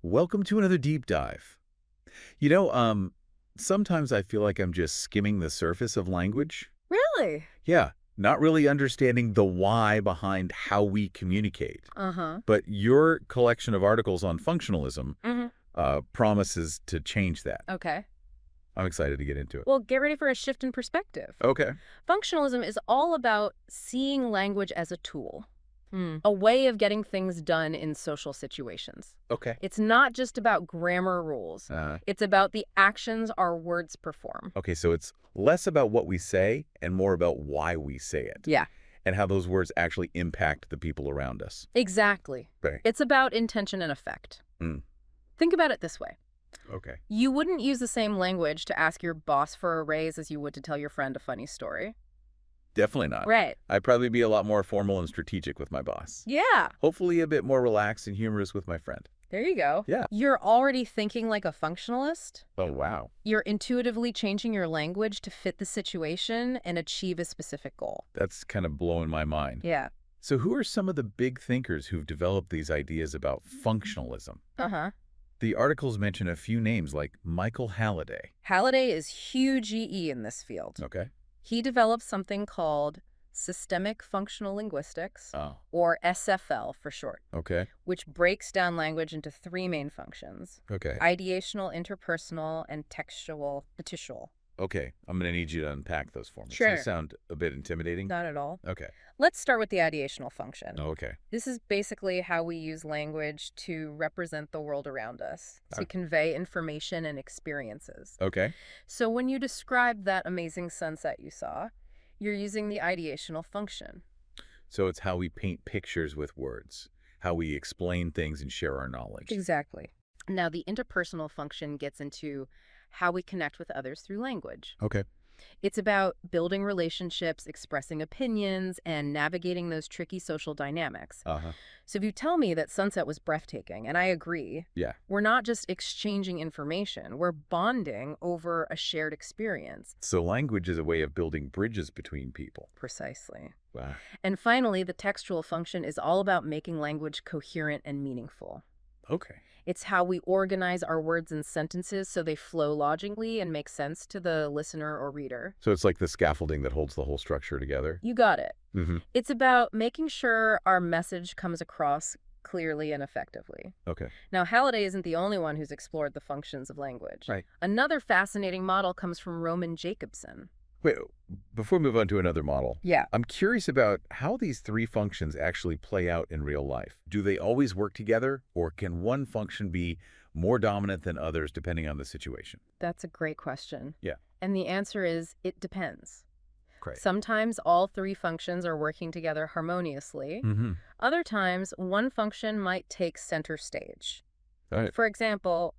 Welcome to another deep dive. You know, sometimes I feel like I'm just skimming the surface of language. Really? Yeah, not really understanding the why behind how we communicate. Uh-huh. But your collection of articles on functionalism Mm-hmm. promises to change that. Okay. I'm excited to get into it. Well, get ready for a shift in perspective. Okay. Functionalism is all about seeing language as a tool, a way of getting things done in social situations. Okay. It's not just about grammar rules. It's about the actions our words perform. Okay, so it's less about what we say and more about why we say it. Yeah, And how those words actually impact the people around us. exactly. Okay. It's about intention and effect. Mm. Think about it this way. Okay. You wouldn't use the same language to ask your boss for a raise as you would to tell your friend a funny story. Definitely not. Right. I'd probably be a lot more formal and strategic with my boss. Yeah. Hopefully a bit more relaxed and humorous with my friend. There you go. Yeah. You're already thinking like a functionalist. Oh, wow. You're intuitively changing your language to fit the situation and achieve a specific goal. That's kind of blowing my mind. Yeah. So who are some of the big thinkers who've developed these ideas about functionalism? Uh-huh. The articles mention a few names like Michael Halliday. Halliday is huge GE in this field. Okay. He developed something called Systemic Functional Linguistics, Oh, or SFL for short, okay. which breaks down language into three main functions: Okay. ideational, interpersonal, and textual. Okay. I'm going to need you to unpack those for me. Sure. They sound a bit intimidating. Not at all. Okay. Let's start with the ideational function. Okay. This is basically how we use language to represent the world around us, to Okay. convey information and experiences. Okay. So when you describe that amazing sunset you saw, you're using the ideational function. So it's how we paint pictures with words, how we explain things and share our knowledge. Exactly. Now, the interpersonal function gets into how we connect with others through language. Okay. It's about building relationships, expressing opinions, and navigating those tricky social dynamics. Uh-huh. So if you tell me that sunset was breathtaking, and I agree, Yeah. we're not just exchanging information, we're bonding over a shared experience. So language is a way of building bridges between people. Precisely. Wow. And finally, the textual function is all about making language coherent and meaningful. Okay. It's how we organize our words and sentences so they flow logically and make sense to the listener or reader. So it's like the scaffolding that holds the whole structure together. You got it. Mm-hmm. It's about making sure our message comes across clearly and effectively. Okay. Now, Halliday isn't the only one who's explored the functions of language. Right. Another fascinating model comes from Roman Jakobson. Wait, before we move on to another model, Yeah. I'm curious about how these three functions actually play out in real life. Do they always work together, or can one function be more dominant than others depending on the situation? That's a great question. Yeah. And the answer is it depends. Great. Sometimes all three functions are working together harmoniously. Mm-hmm. Other times, one function might take center stage. All right. For example,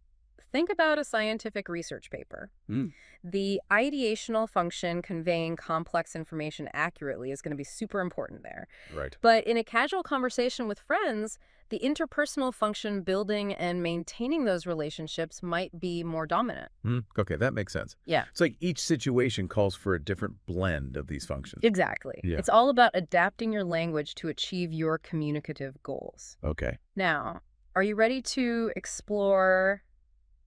think about a scientific research paper. Mm. The ideational function conveying complex information accurately is going to be super important there. Right. But in a casual conversation with friends, the interpersonal function building and maintaining those relationships might be more dominant. Okay, that makes sense. Yeah. It's like each situation calls for a different blend of these functions. Exactly. Yeah. It's all about adapting your language to achieve your communicative goals. Okay. Now, are you ready to explore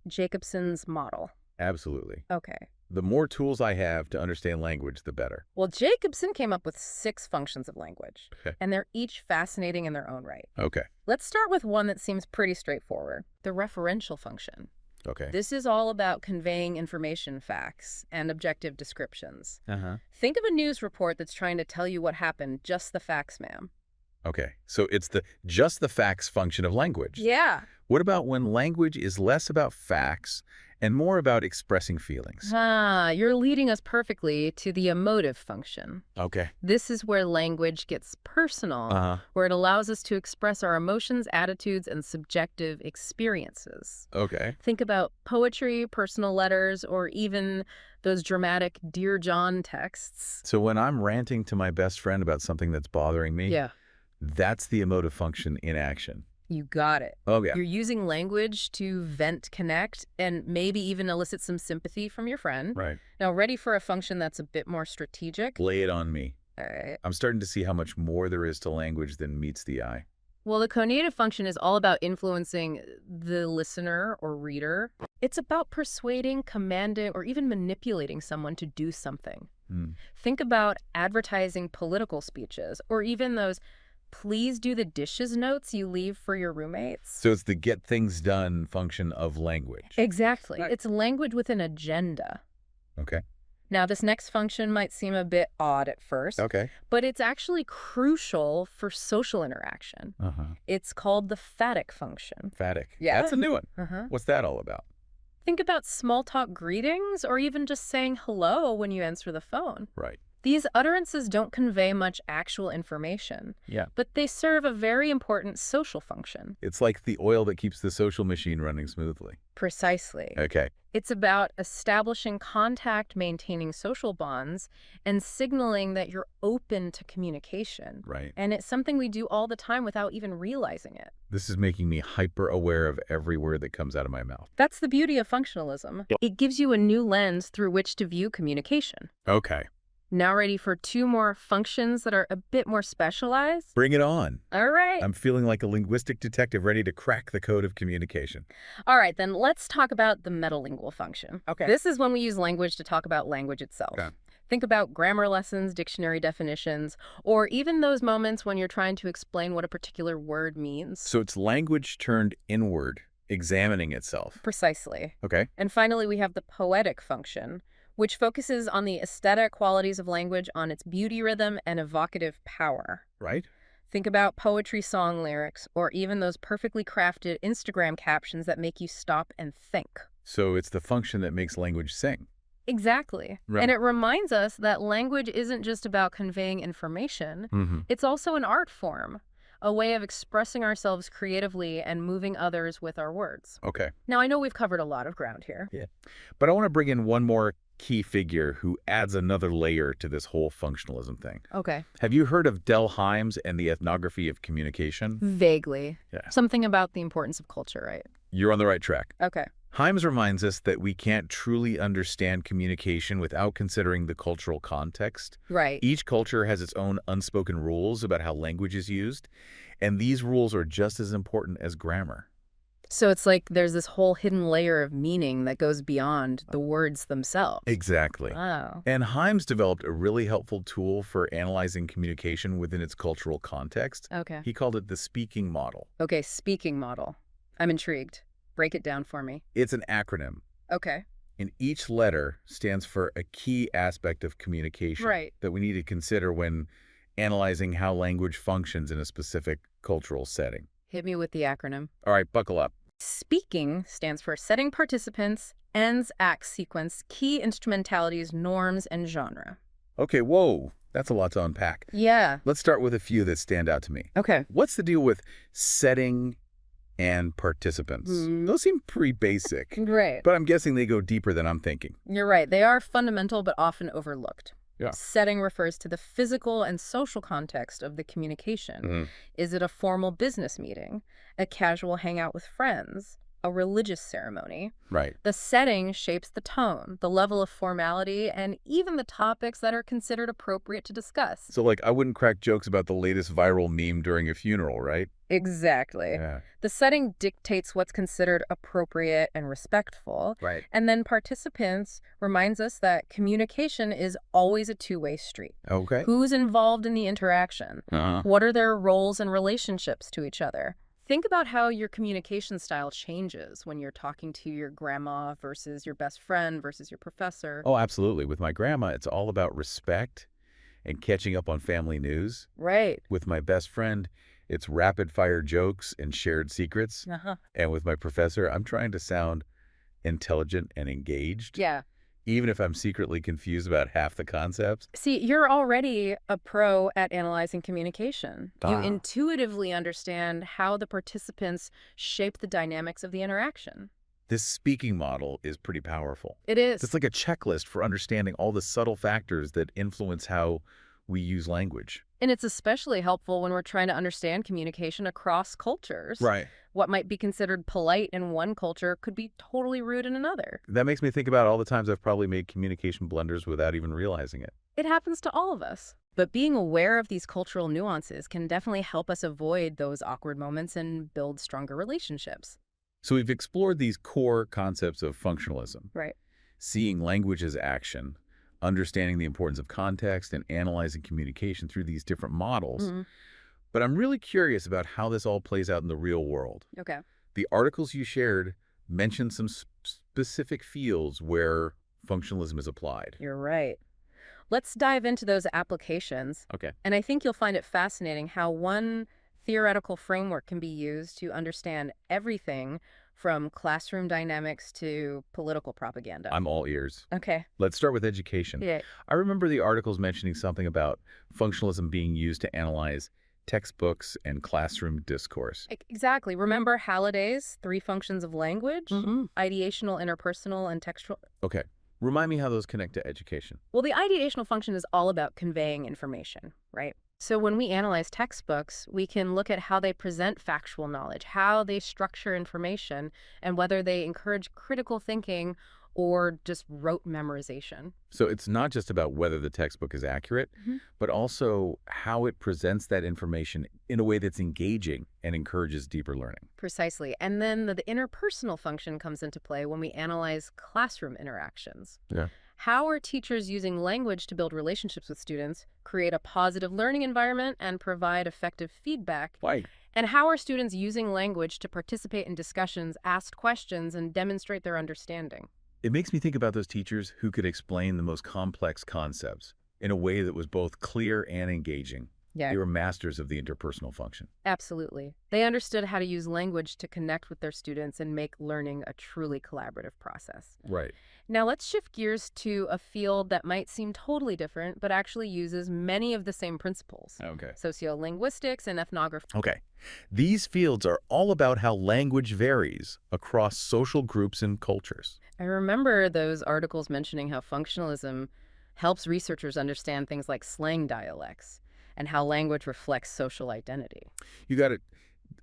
Jakobson's model? Absolutely. Okay. The more tools I have to understand language, the better. Well, Jakobson came up with 6 functions of language, Okay. and they're each fascinating in their own right. Okay. Let's start with one that seems pretty straightforward, the referential function. Okay. This is all about conveying information facts and objective descriptions. Uh-huh. Think of a news report that's trying to tell you what happened, just the facts, ma'am. Okay. So it's just the facts function of language. Yeah. What about when language is less about facts and more about expressing feelings? You're leading us perfectly to the emotive function. Okay. This is where language gets personal, Uh-huh. where it allows us to express our emotions, attitudes, and subjective experiences. Okay. Think about poetry, personal letters, or even those dramatic Dear John texts. So when I'm ranting to my best friend about something that's bothering me, Yeah, that's the emotive function in action. you got it. Oh, yeah. You're using language to vent, connect, and maybe even elicit some sympathy from your friend. Right. Now, ready for a function that's a bit more strategic? Lay it on me. All right. I'm starting to see how much more there is to language than meets the eye. Well, the conative function is all about influencing the listener or reader. It's about persuading, commanding, or even manipulating someone to do something. Hmm. Think about advertising political speeches, or even those please do the dishes notes you leave for your roommates. So it's the get things done function of language. Exactly. Right. It's language with an agenda. Okay. Now, this next function might seem a bit odd at first, Okay. but it's actually crucial for social interaction. Uh-huh. It's called the phatic function. Emphatic. Yeah. That's a new one. Uh-huh. What's that all about? Think about small talk greetings or even just saying hello when you answer the phone. Right. These utterances don't convey much actual information, Yeah. but they serve a very important social function. It's like the oil that keeps the social machine running smoothly. Precisely. Okay. It's about establishing contact, maintaining social bonds, and signaling that you're open to communication. Right. And it's something we do all the time without even realizing it. This is making me hyper aware of every word that comes out of my mouth. That's the beauty of functionalism. It gives you a new lens through which to view communication. Okay. Now ready for two more functions that are a bit more specialized? Bring it on. All right. I'm feeling like a linguistic detective ready to crack the code of communication. All right, then let's talk about the metalingual function. Okay. This is when we use language to talk about language itself. Okay. Think about grammar lessons, dictionary definitions, or even those moments when you're trying to explain what a particular word means. So it's language turned inward, examining itself. Precisely. Okay. And finally, we have the poetic function, which focuses on the aesthetic qualities of language, on its beauty rhythm and evocative power. Right? Think about poetry song lyrics, or even those perfectly crafted Instagram captions that make you stop and think. So it's the function that makes language sing. Exactly. Right. And it reminds us that language isn't just about conveying information. Mm-hmm. It's also an art form, a way of expressing ourselves creatively and moving others with our words. Okay. Now, I know we've covered a lot of ground here. Yeah. But I want to bring in one more key figure who adds another layer to this whole functionalism thing. Okay. Have you heard of Dell Hymes and the ethnography of communication? Vaguely. Yeah. Something about the importance of culture, right? You're on the right track. Okay. Hymes reminds us that we can't truly understand communication without considering the cultural context. Right. Each culture has its own unspoken rules about how language is used, and these rules are just as important as grammar. So it's like there's this whole hidden layer of meaning that goes beyond the words themselves. Exactly. Wow. And Hymes developed a really helpful tool for analyzing communication within its cultural context. Okay. He called it the speaking model. Okay, speaking model. I'm intrigued. Break it down for me. It's an acronym, Okay. and each letter stands for a key aspect of communication Right. that we need to consider when analyzing how language functions in a specific cultural setting. Hit me with the acronym. All right, buckle up. Speaking stands for setting participants, ends, acts, sequence, key instrumentalities, norms, and genre. Okay, whoa, that's a lot to unpack. Yeah. Let's start with a few that stand out to me. Okay. What's the deal with setting and participants? Those seem pretty basic, Great. but I'm guessing they go deeper than I'm thinking. You're right. They are fundamental but often overlooked. Yeah. Setting refers to the physical and social context of the communication. Mm-hmm. Is it a formal business meeting, a casual hangout with friends, a religious ceremony? Right. The setting shapes the tone, the level of formality, and even the topics that are considered appropriate to discuss. So, like, I wouldn't crack jokes about the latest viral meme during a funeral, right? Exactly. Yeah. The setting dictates what's considered appropriate and respectful. Right. And then participants reminds us that communication is always a two-way street. Okay. Who's involved in the interaction? Uh-huh. What are their roles and relationships to each other? Think about how your communication style changes when you're talking to your grandma versus your best friend versus your professor. Oh, absolutely. With my grandma, it's all about respect and catching up on family news. Right. With my best friend, it's rapid-fire jokes and shared secrets. Uh-huh. And with my professor, I'm trying to sound intelligent and engaged. Yeah. Even if I'm secretly confused about half the concepts. See, you're already a pro at analyzing communication. You Ah. intuitively understand how the participants shape the dynamics of the interaction. This speaking model is pretty powerful. It is. It's like a checklist for understanding all the subtle factors that influence how we use language. And it's especially helpful when we're trying to understand communication across cultures. Right. What might be considered polite in one culture could be totally rude in another. That makes me think about all the times I've probably made communication blunders without even realizing it. It happens to all of us. But being aware of these cultural nuances can definitely help us avoid those awkward moments and build stronger relationships. So we've explored these core concepts of functionalism, Right. seeing language as action, understanding the importance of context, and analyzing communication through these different models. Hmm. But I'm really curious about how this all plays out in the real world. Okay. The articles you shared mentioned some specific fields where functionalism is applied. You're right. Let's dive into those applications. Okay. And I think you'll find it fascinating how one theoretical framework can be used to understand everything from classroom dynamics to political propaganda. I'm all ears. Okay. Let's start with education. Yeah. I remember the articles mentioning something about functionalism being used to analyze textbooks and classroom discourse. Exactly. Remember Halliday's three functions of language? Mm-hmm. Ideational, interpersonal, and textual. Okay. Remind me how those connect to education. Well, the ideational function is all about conveying information, right? So when we analyze textbooks, we can look at how they present factual knowledge, how they structure information, and whether they encourage critical thinking or just rote memorization. So it's not just about whether the textbook is accurate, Mhm. but also how it presents that information in a way that's engaging and encourages deeper learning. Precisely. And then the interpersonal function comes into play when we analyze classroom interactions. Yeah. How are teachers using language to build relationships with students, create a positive learning environment, and provide effective feedback? Why? And how are students using language to participate in discussions, ask questions, and demonstrate their understanding? It makes me think about those teachers who could explain the most complex concepts in a way that was both clear and engaging. Yeah, They were masters of the interpersonal function. absolutely. They understood how to use language to connect with their students and make learning a truly collaborative process. Right. Now let's shift gears to a field that might seem totally different, but actually uses many of the same principles. Okay. Sociolinguistics and ethnography. Okay. These fields are all about how language varies across social groups and cultures. I remember those articles mentioning how functionalism helps researchers understand things like slang dialects and how language reflects social identity. You got to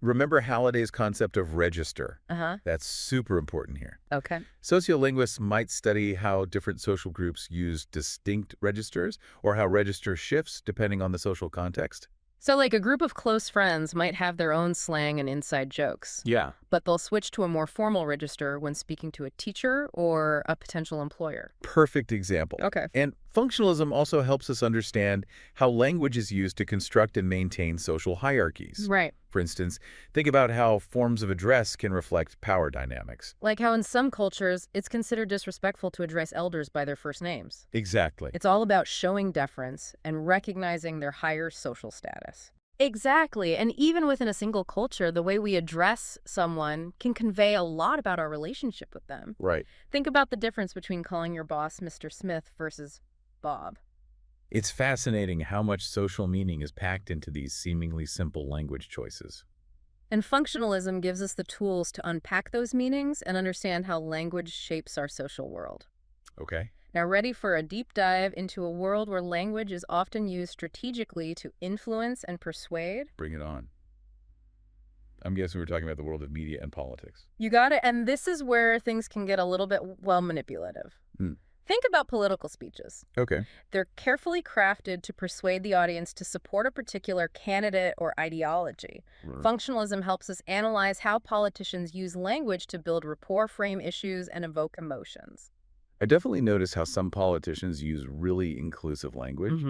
remember Halliday's concept of register. Uh-huh. That's super important here. Okay. Sociolinguists might study how different social groups use distinct registers or how register shifts depending on the social context. So like a group of close friends might have their own slang and inside jokes, Yeah. but they'll switch to a more formal register when speaking to a teacher or a potential employer. Perfect example. Okay. And functionalism also helps us understand how language is used to construct and maintain social hierarchies. Right. For instance, think about how forms of address can reflect power dynamics. Like how in some cultures, it's considered disrespectful to address elders by their first names. Exactly. It's all about showing deference and recognizing their higher social status. Exactly. And even within a single culture, the way we address someone can convey a lot about our relationship with them. Right. Think about the difference between calling your boss Mr. Smith versus Bob. It's fascinating how much social meaning is packed into these seemingly simple language choices. And functionalism gives us the tools to unpack those meanings and understand how language shapes our social world. Okay. Now, ready for a deep dive into a world where language is often used strategically to influence and persuade? Bring it on. I'm guessing we're talking about the world of media and politics. You got it. And this is where things can get a little bit, well, manipulative. Think about political speeches. Okay. They're carefully crafted to persuade the audience to support a particular candidate or ideology. Functionalism helps us analyze how politicians use language to build rapport, frame issues, and evoke emotions. I definitely notice how some politicians use really inclusive language,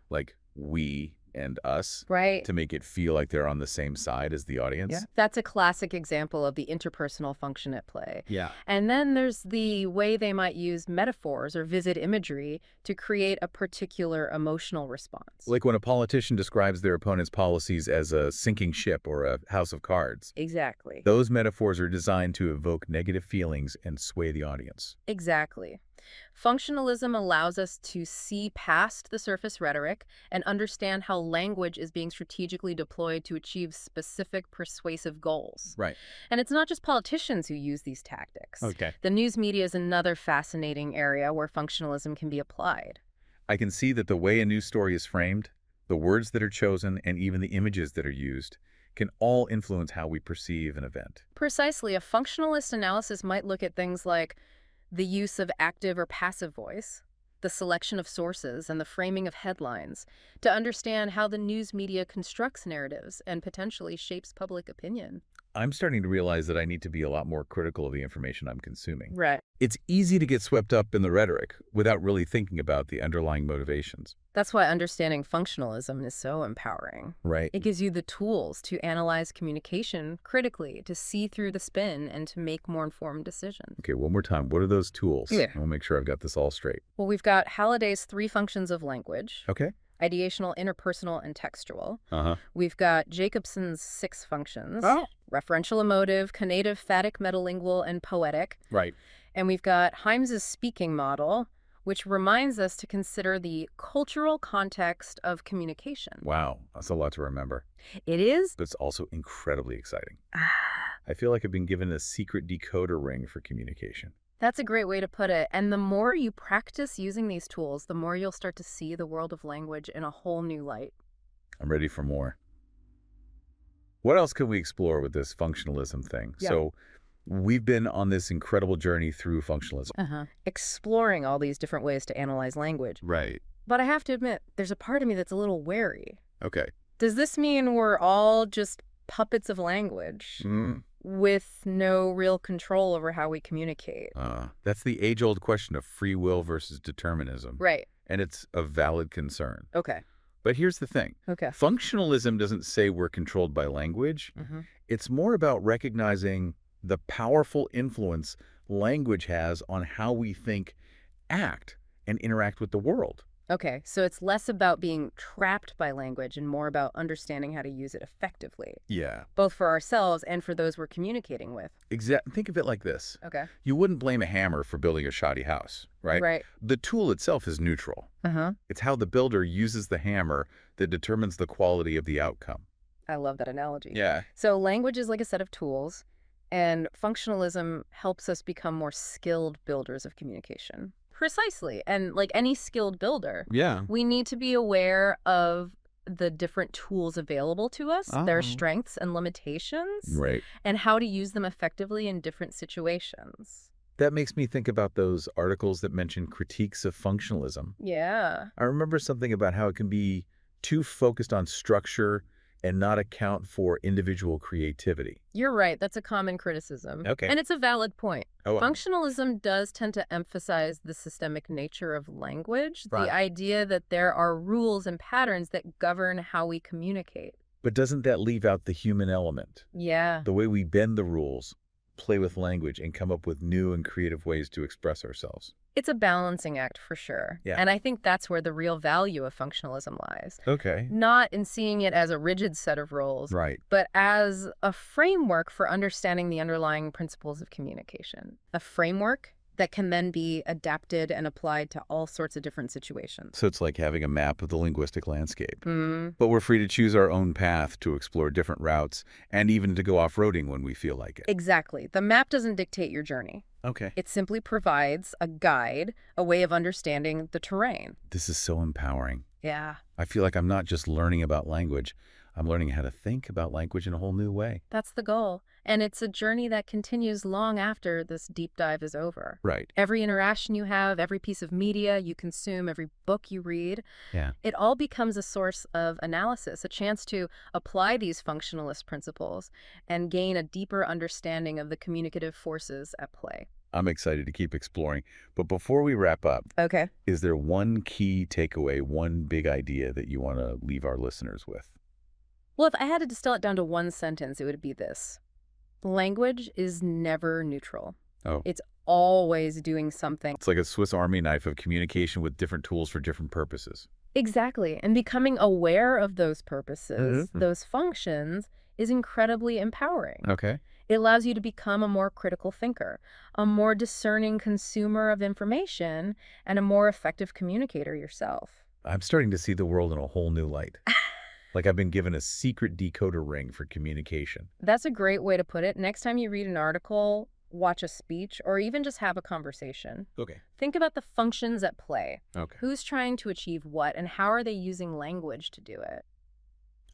like we and us, Right. to make it feel like they're on the same side as the audience. Yeah. That's a classic example of the interpersonal function at play. Yeah. And then there's the way they might use metaphors or vivid imagery to create a particular emotional response. Like when a politician describes their opponent's policies as a sinking ship or a house of cards. Exactly. Those metaphors are designed to evoke negative feelings and sway the audience. Exactly. Functionalism allows us to see past the surface rhetoric and understand how language is being strategically deployed to achieve specific persuasive goals. Right. And it's not just politicians who use these tactics. Okay. The news media is another fascinating area where functionalism can be applied. I can see that the way a news story is framed, the words that are chosen, and even the images that are used can all influence how we perceive an event. Precisely, a functionalist analysis might look at things like the use of active or passive voice, the selection of sources, and the framing of headlines, to understand how the news media constructs narratives and potentially shapes public opinion. I'm starting to realize that I need to be a lot more critical of the information I'm consuming. Right. It's easy to get swept up in the rhetoric without really thinking about the underlying motivations. That's why understanding functionalism is so empowering. Right. It gives you the tools to analyze communication critically, to see through the spin, and to make more informed decisions. Okay, one more time. What are those tools? Yeah. I'll make sure I've got this all straight. Well, we've got Halliday's 3 functions of language, Okay. ideational, interpersonal, and textual. Uh-huh. We've got Jakobson's 6 functions, Oh. referential, emotive, conative, phatic, metalingual, and poetic. Right. And we've got Hymes' speaking model, which reminds us to consider the cultural context of communication. Wow, that's a lot to remember. It is? But it's also incredibly exciting. I feel like I've been given a secret decoder ring for communication. That's a great way to put it. And the more you practice using these tools, the more you'll start to see the world of language in a whole new light. I'm ready for more. What else can we explore with this functionalism thing? Yeah. So we've been on this incredible journey through functionalism. Exploring all these different ways to analyze language. Right. But I have to admit, there's a part of me that's a little wary. Okay. Does this mean we're all just puppets of language with no real control over how we communicate? That's the age-old question of free will versus determinism. Right. And it's a valid concern. Okay. But here's the thing. Okay. Functionalism doesn't say we're controlled by language. It's more about recognizing the powerful influence language has on how we think, act, and interact with the world. Okay, so it's less about being trapped by language and more about understanding how to use it effectively, Yeah. both for ourselves and for those we're communicating with. Think of it like this. Okay. You wouldn't blame a hammer for building a shoddy house, right? Right. The tool itself is neutral. Uh-huh. It's how the builder uses the hammer that determines the quality of the outcome. I love that analogy. Yeah. So language is like a set of tools, and functionalism helps us become more skilled builders of communication. Precisely. And like any skilled builder, Yeah. we need to be aware of the different tools available to us, their strengths and limitations, Right. and how to use them effectively in different situations. That makes me think about those articles that mention critiques of functionalism. Yeah. I remember something about how it can be too focused on structure and not account for individual creativity. You're right. That's a common criticism. Okay. And it's a valid point. Oh, Functionalism does tend to emphasize the systemic nature of language, Right. the idea that there are rules and patterns that govern how we communicate. but doesn't that leave out the human element? Yeah. The way we bend the rules, play with language, and come up with new and creative ways to express ourselves. It's a balancing act for sure. Yeah. And I think that's where the real value of functionalism lies. Okay. Not in seeing it as a rigid set of rules, Right. but as a framework for understanding the underlying principles of communication. A framework that can then be adapted and applied to all sorts of different situations. So it's like having a map of the linguistic landscape. Mm, But we're free to choose our own path, to explore different routes, and even to go off-roading when we feel like it. exactly. The map doesn't dictate your journey. Okay. It simply provides a guide, a way of understanding the terrain. This is so empowering. Yeah, I feel like I'm not just learning about language, I'm learning how to think about language in a whole new way. that's the goal. And it's a journey that continues long after this deep dive is over. Right. Every interaction you have, every piece of media you consume, every book you read, Yeah. it all becomes a source of analysis, a chance to apply these functionalist principles and gain a deeper understanding of the communicative forces at play. I'm excited to keep exploring. But before we wrap up, Okay. is there one key takeaway, one big idea that you want to leave our listeners with? Well, if I had to distill it down to one sentence, it would be this. Language is never neutral. Oh. It's always doing something. It's like a Swiss Army knife of communication with different tools for different purposes. Exactly. And becoming aware of those purposes, those functions, is incredibly empowering. Okay. It allows you to become a more critical thinker, a more discerning consumer of information, and a more effective communicator yourself. I'm starting to see the world in a whole new light. Like I've been given a secret decoder ring for communication. That's a great way to put it. Next time you read an article, watch a speech, or even just have a conversation, Okay. think about the functions at play. Okay. Who's trying to achieve what, and how are they using language to do it?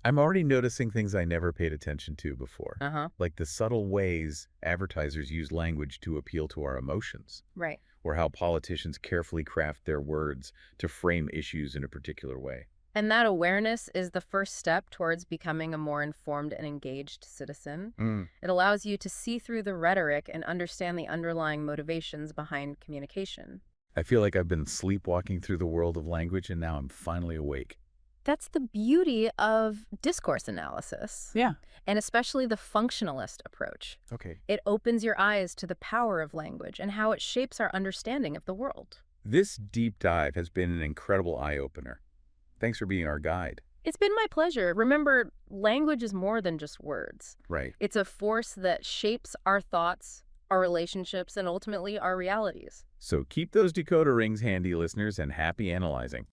I'm already noticing things I never paid attention to before, Uh-huh. like the subtle ways advertisers use language to appeal to our emotions, Right. or how politicians carefully craft their words to frame issues in a particular way. And that awareness is the first step towards becoming a more informed and engaged citizen. Mm. It allows you to see through the rhetoric and understand the underlying motivations behind communication. I feel like I've been sleepwalking through the world of language, and now I'm finally awake. That's the beauty of discourse analysis, Yeah. and especially the functionalist approach. Okay. It opens your eyes to the power of language and how it shapes our understanding of the world. This deep dive has been an incredible eye-opener. Thanks for being our guide. It's been my pleasure. Remember, language is more than just words. Right. It's a force that shapes our thoughts, our relationships, and ultimately our realities. So keep those decoder rings handy, listeners, and happy analyzing.